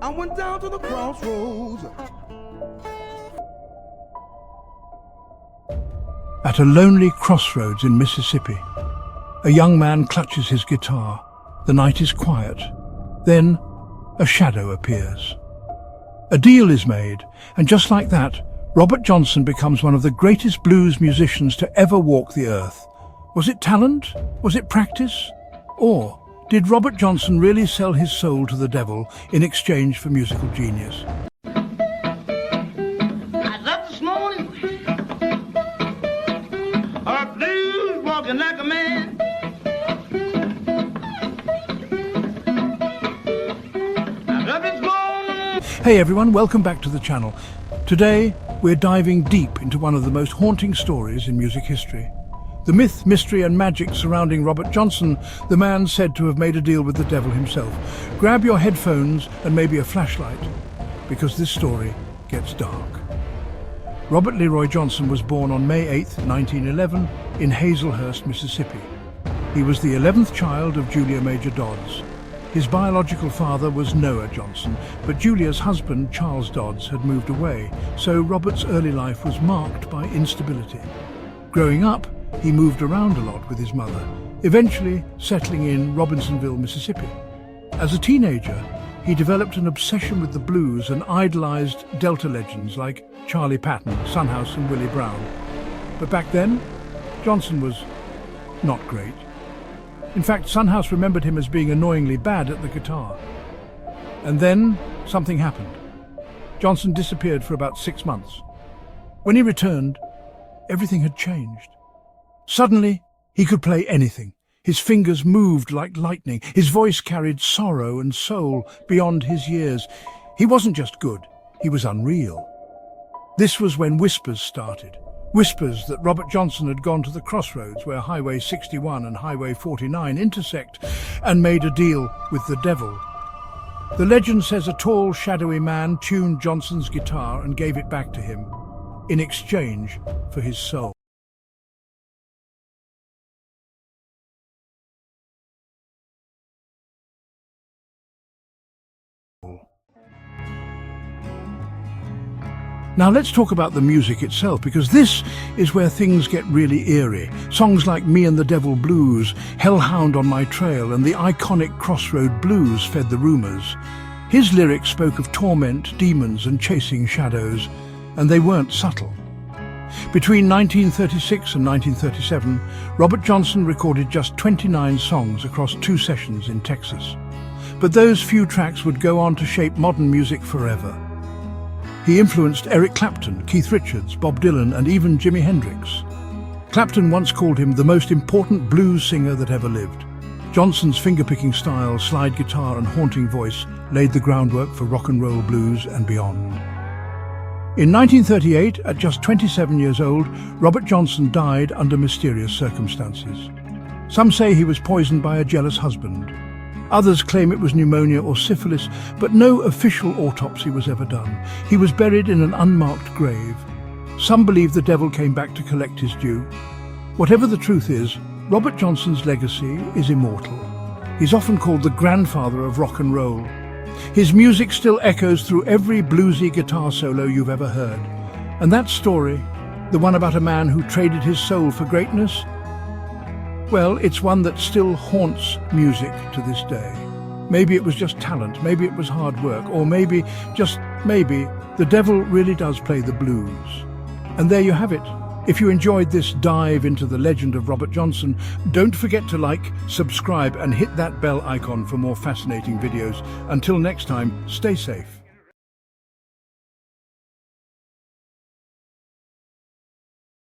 I went down to the crossroads. At a lonely crossroads in Mississippi, a young man clutches his guitar. The night is quiet. Then a shadow appears. A deal is made, and just like that, Robert Johnson becomes one of the greatest blues musicians to ever walk the earth. Was it talent? Was it practice? Or did Robert Johnson really sell his soul to the devil in exchange for musical genius? I love this morning, a blues walking like a man. I love this morning. Hey everyone, welcome back to the channel. Today, we're diving deep into one of the most haunting stories in music history. The myth, mystery and magic surrounding Robert Johnson, the man said to have made a deal with the devil himself. Grab your headphones and maybe a flashlight, because this story gets dark. Robert Leroy Johnson was born on May 8, 1911, in Hazelhurst, Mississippi. He was the 11th child of Julia Major Dodds. His biological father was Noah Johnson, but Julia's husband, Charles Dodds, had moved away, so Robert's early life was marked by instability. Growing up, he moved around a lot with his mother, eventually settling in Robinsonville, Mississippi. As a teenager, he developed an obsession with the blues and idolized Delta legends like Charlie Patton, Son House and Willie Brown. But back then, Johnson was not great. In fact, Son House remembered him as being annoyingly bad at the guitar. And then something happened. Johnson disappeared for about 6 months. When he returned, everything had changed. Suddenly, he could play anything. His fingers moved like lightning. His voice carried sorrow and soul beyond his years. He wasn't just good, he was unreal. This was when whispers started. Whispers that Robert Johnson had gone to the crossroads where Highway 61 and Highway 49 intersect and made a deal with the devil. The legend says a tall, shadowy man tuned Johnson's guitar and gave it back to him in exchange for his soul. Now let's talk about the music itself, because this is where things get really eerie. Songs like Me and the Devil Blues, Hellhound on My Trail and the iconic Crossroad Blues fed the rumours. His lyrics spoke of torment, demons and chasing shadows, and they weren't subtle. Between 1936 and 1937, Robert Johnson recorded just 29 songs across 2 sessions in Texas. But those few tracks would go on to shape modern music forever. He influenced Eric Clapton, Keith Richards, Bob Dylan and even Jimi Hendrix. Clapton once called him the most important blues singer that ever lived. Johnson's finger-picking style, slide guitar and haunting voice laid the groundwork for rock and roll blues and beyond. In 1938, at just 27 years old, Robert Johnson died under mysterious circumstances. Some say he was poisoned by a jealous husband. Others claim it was pneumonia or syphilis, but no official autopsy was ever done. He was buried in an unmarked grave. Some believe the devil came back to collect his due. Whatever the truth is, Robert Johnson's legacy is immortal. He's often called the grandfather of rock and roll. His music still echoes through every bluesy guitar solo you've ever heard. And that story, the one about a man who traded his soul for greatness, well, it's one that still haunts music to this day. Maybe it was just talent, maybe it was hard work, or maybe, just maybe, the devil really does play the blues. And there you have it. If you enjoyed this dive into the legend of Robert Johnson, don't forget to like, subscribe and hit that bell icon for more fascinating videos. Until next time, stay safe.